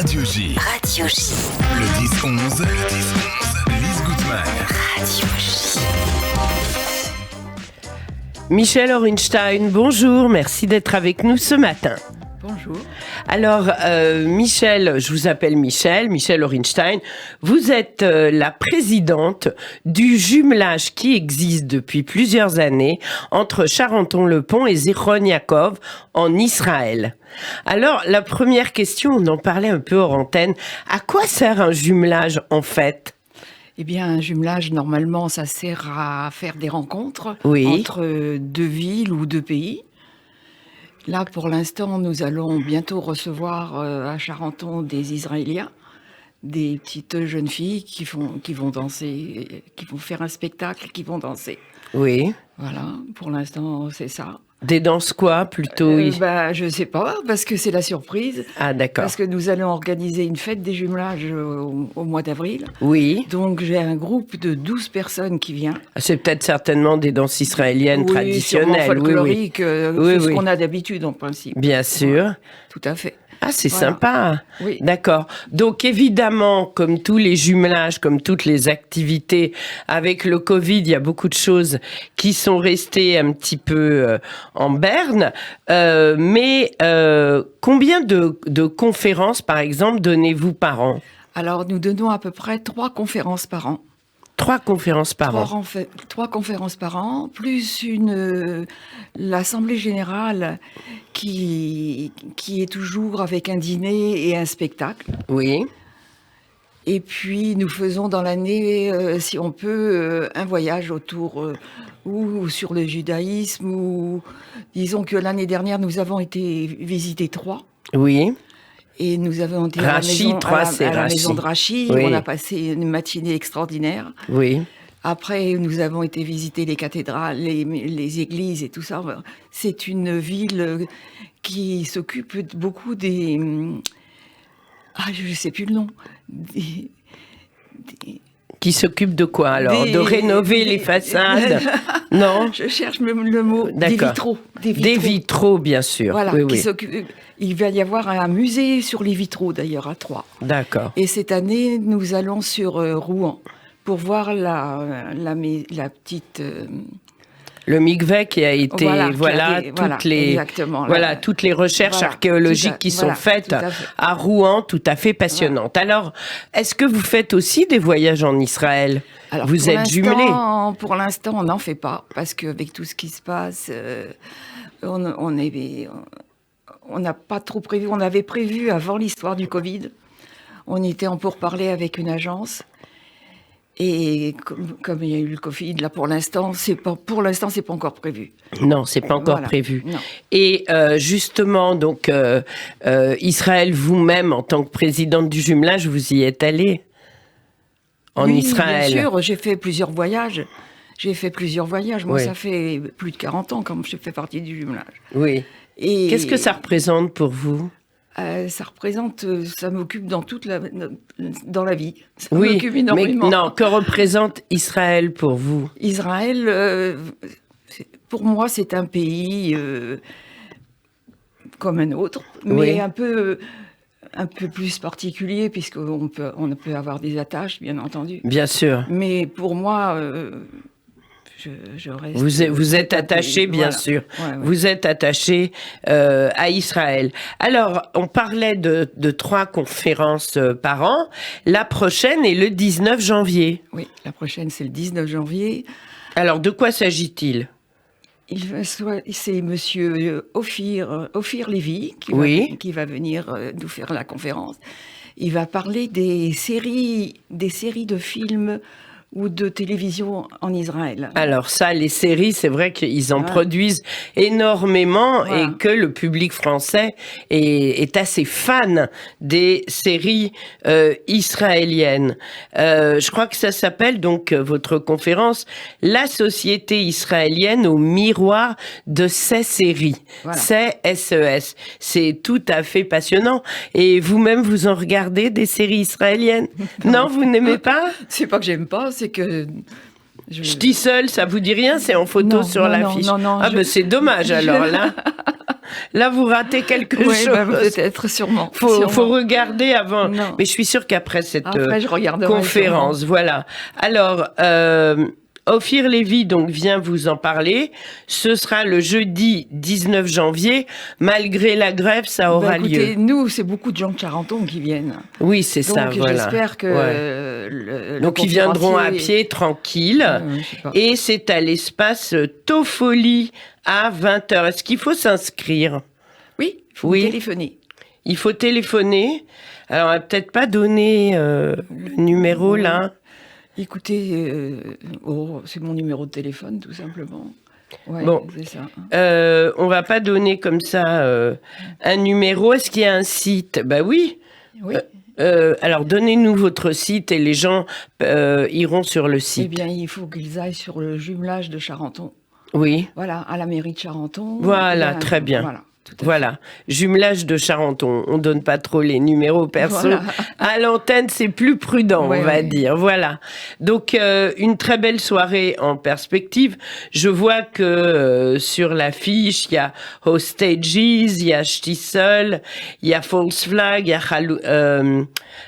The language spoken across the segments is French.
Radio J. Radio J. Le 10-11. Lise Gutmann. Radio J. Michel Orenstein, bonjour, merci d'être avec nous ce matin. Bonjour. Alors, Michel, je vous appelle Michel Orenstein. Vous êtes la présidente du jumelage qui existe depuis plusieurs années entre Charenton-le-Pont et Zichron Yaakov en Israël. Alors, la première question, on en parlait un peu hors antenne. À quoi sert un jumelage en fait ? Eh bien, un jumelage, normalement, ça sert à faire des rencontres entre deux villes ou deux pays. Là, pour l'instant, nous allons bientôt recevoir à Charenton des Israéliens, des petites jeunes filles qui vont danser, qui vont faire un spectacle, qui vont danser. Oui. Voilà, pour l'instant, c'est ça. Des danses quoi, plutôt Je sais pas, parce que c'est la surprise. Ah, d'accord. Parce que nous allons organiser une fête des jumelages au mois d'avril. Oui. Donc, j'ai un groupe de 12 personnes qui vient. C'est peut-être certainement des danses israéliennes traditionnelles. Folkloriques, ce qu'on a d'habitude en principe. Bien sûr. Ouais, tout à fait. Ah, c'est sympa. Oui. D'accord. Donc, évidemment, comme tous les jumelages, comme toutes les activités, avec le Covid, il y a beaucoup de choses qui sont restées un petit peu en berne. Mais combien de conférences, par exemple, donnez-vous par an ? Alors, nous donnons à peu près 3 conférences par an. 3 conférences par an. 3 conférences par an, plus l'Assemblée générale qui est toujours avec un dîner et un spectacle. Oui. Et puis, nous faisons dans l'année, si on peut, un voyage autour ou sur le judaïsme. Ou disons que l'année dernière, nous avons été visiter Troyes. Oui. Et nous avons été Rachid, à la maison de Rachid. Oui. On a passé une matinée extraordinaire. Oui. Après, nous avons été visiter les cathédrales, les églises et tout ça. C'est une ville qui s'occupe beaucoup des... je ne sais plus le nom. Qui s'occupe de quoi alors ? De rénover les façades ? Non ? Je cherche le mot. D'accord. Des vitraux, bien sûr. Voilà, oui. Il va y avoir un musée sur les vitraux, d'ailleurs, à Troyes. D'accord. Et cette année, nous allons sur Rouen pour voir la petite... Le mikvé qui a été, toutes les recherches archéologiques qui sont faites à Rouen, tout à fait passionnantes. Voilà. Alors, est-ce que vous faites aussi des voyages en Israël ? Alors, vous êtes jumelés ? Pour l'instant, on n'en fait pas, parce qu'avec tout ce qui se passe, on n'a pas trop prévu. On avait prévu avant l'histoire du Covid. On était en pourparlers avec une agence. Et comme il y a eu le Covid, là, pour l'instant, c'est pas encore prévu. Non, c'est pas encore prévu. Non. Et justement, donc, Israël, vous-même, en tant que présidente du jumelage, vous y êtes allée en Israël ? Bien sûr, j'ai fait plusieurs voyages. Moi, ça fait plus de 40 ans quand je fais partie du jumelage. Oui. Et qu'est-ce que ça représente pour vous ? Ça m'occupe dans dans la vie. Ça oui, m'occupe énormément. Mais non, que représente Israël pour vous ? Israël, pour moi, c'est un pays comme un autre, mais un peu plus particulier, puisqu'on peut avoir des attaches, bien entendu. Bien sûr. Mais pour moi... Je reste, vous êtes attaché, bien sûr. Ouais. Vous êtes attaché à Israël. Alors, on parlait de 3 conférences par an. La prochaine est le 19 janvier. Oui, la prochaine, c'est le 19 janvier. Alors, de quoi s'agit-il ? C'est monsieur Ophir Lévy qui va venir nous faire la conférence. Il va parler des séries de films ou de télévision en Israël. Alors ça, les séries, c'est vrai qu'ils en produisent énormément et que le public français est assez fan des séries israéliennes. Je crois que ça s'appelle donc votre conférence « La société israélienne au miroir de ces séries ». C'est SES. C'est tout à fait passionnant. Et vous-même, vous en regardez des séries israéliennes ? Non, vous n'aimez pas ? C'est pas que j'aime pas, c'est que... Je dis seul, ça vous dit rien ? C'est en photo sur l'affiche. Non, ben c'est dommage alors là. Là, vous ratez quelque Ouais, chose. bah, peut-être, sûrement. Faut regarder avant. Non. Mais je suis sûre qu'après cette Après, je regarderai conférence, sûrement. voilà. Alors, Ophir Lévy donc vient vous en parler. Ce sera le jeudi 19 janvier. Malgré la grève, ça aura Écoutez, lieu. nous, c'est beaucoup de gens de Charenton qui viennent. Oui, c'est ça, Donc, voilà. j'espère que Ouais. le Donc, ils viendront à conférencier- pied, tranquille. je sais pas. Et c'est à l'espace Toffoli à 20h. Est-ce qu'il faut s'inscrire? Oui, il faut Oui. téléphoner. Il faut téléphoner. Alors, on va peut-être pas donner le numéro, là. Écoutez, c'est mon numéro de téléphone, tout simplement. Ouais, Bon. c'est ça. On va pas donner comme ça un numéro. Est-ce qu'il y a un site? Bah oui. Oui. Alors, donnez-nous votre site et les gens iront sur le Eh site. bien, il faut qu'ils aillent sur le jumelage de Charenton. Oui. Voilà, à la mairie de Charenton. Voilà, Il y a très bien. Voilà, tout à fait. Voilà, jumelage de Charenton. On donne pas trop les numéros perso. Voilà. À l'antenne, c'est plus prudent, Ouais, on va ouais. dire. Voilà. Donc, une très belle soirée en perspective. Je vois que sur l'affiche, il y a Hostages, il y a Stissel, il y a False Flag, il y a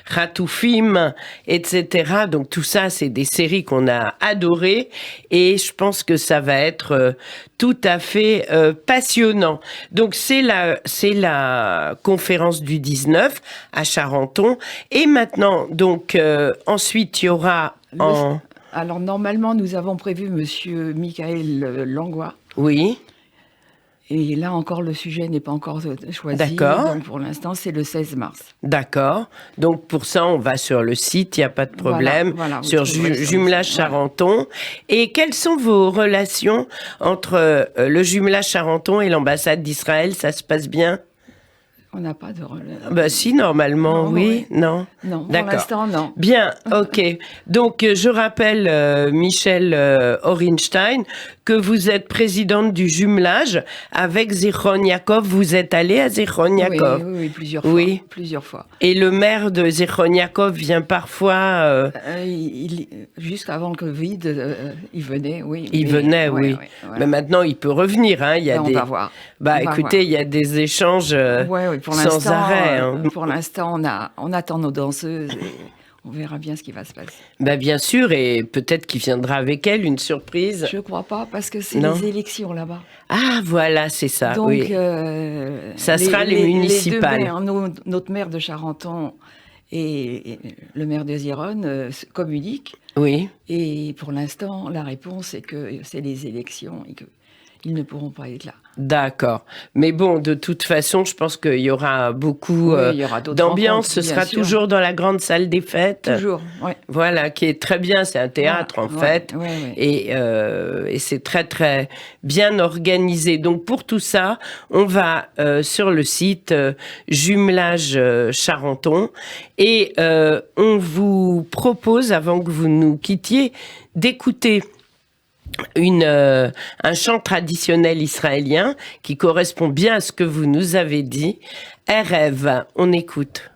Ratoufim, etc. Donc, tout ça, c'est des séries qu'on a adorées. Et je pense que ça va être tout à fait passionnant. Donc c'est la conférence du 19 à Charenton. Et maintenant, donc ensuite il y aura Alors, normalement, nous avons prévu Monsieur Michael Langlois. Oui, Et là encore, le sujet n'est pas encore choisi. D'accord. Donc, pour l'instant, c'est le 16 mars. d'accord. Donc pour ça, on va sur le site, il n'y a pas de problème. Voilà, vous sur trouverez ça Jumelage aussi, voilà. Charenton. Et quelles sont vos relations entre le Jumelage Charenton et l'ambassade d'Israël? Ça se passe bien? On n'a pas de relais. Bah si, normalement, Non, oui. ouais. Non? Non, pour D'accord. l'instant, non. Bien, ok. Donc, je rappelle, Michel Orenstein, que vous êtes présidente du jumelage avec Zichron Yaakov. Vous êtes allée à Zichron Yaakov. Oui, plusieurs fois. Oui. Plusieurs fois. Et le maire de Zichron Yaakov vient parfois... Juste avant le Covid, il venait, oui. il mais- venait, ouais, oui. ouais, voilà. Mais maintenant, il peut revenir. Hein. Il y a Ben, des... On va voir. Bah, On va écoutez, il y a des échanges Ouais, pour sans l'instant, arrêt. Hein. Pour l'instant, on attend nos danseuses et on verra bien ce qui va se passer. Bah, bien sûr, et peut-être qu'il viendra avec elle, une surprise. Je crois pas, parce que c'est Non. les élections là-bas. Ah, voilà, c'est ça, Donc, oui. Ça sera les municipales. Les deux maires, notre maire de Charenton et le maire de Ziron communiquent. Oui. Et pour l'instant, la réponse est que c'est les élections et qu'ils ne pourront pas être là. D'accord. Mais bon, de toute façon, je pense qu'il y aura beaucoup Oui, il y aura d'autres d'ambiance. Ce rencontres, bien sera sûr. toujours dans la grande salle des fêtes. Toujours, ouais. Voilà, qui est très bien. C'est un théâtre, en Ouais, fait. ouais, ouais. Et c'est très, très bien organisé. Donc, pour tout ça, on va sur le site Jumelage Charenton. Et on vous propose, avant que vous nous quittiez, d'écouter un chant traditionnel israélien qui correspond bien à ce que vous nous avez dit. Erev, on écoute.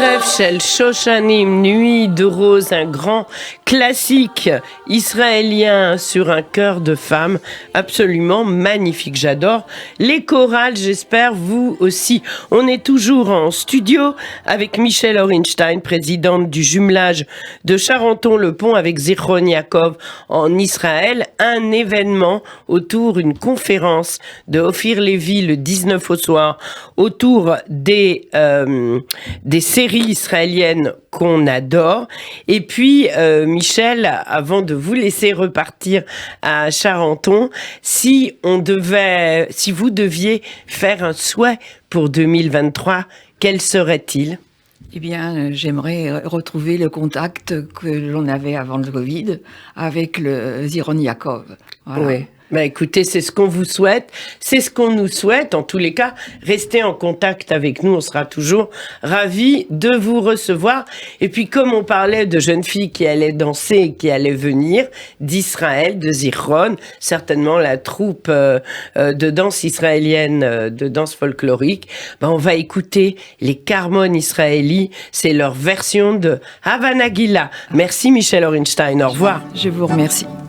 Erev Shel Shoshanim, Nuit de rose, un grand classique israélien sur un cœur de femme, absolument magnifique, j'adore. Les chorales, j'espère vous aussi. On est toujours en studio avec Michèle Orenstein, présidente du jumelage de Charenton-le-Pont avec Zichron Yaakov en Israël. Un événement autour, une conférence de Ophir Lévy le 19 au soir, autour des séries israéliennes qu'on adore. Et puis, Michèle, avant de vous laisser repartir à Charenton, si vous deviez faire un souhait pour 2023, quel serait-il ? Eh bien, j'aimerais retrouver le contact que l'on avait avant le Covid avec le Zichron Yaakov. Voilà. Oui. Bah écoutez, c'est ce qu'on vous souhaite, c'est ce qu'on nous souhaite. En tous les cas, restez en contact avec nous, on sera toujours ravis de vous recevoir. Et puis, comme on parlait de jeunes filles qui allaient danser, qui allaient venir d'Israël, de Zichron, certainement la troupe de danse israélienne, de danse folklorique, on va écouter les Carmon Israéli, c'est leur version de Havana Gila. Merci Michèle Orenstein, au revoir. Je vous remercie.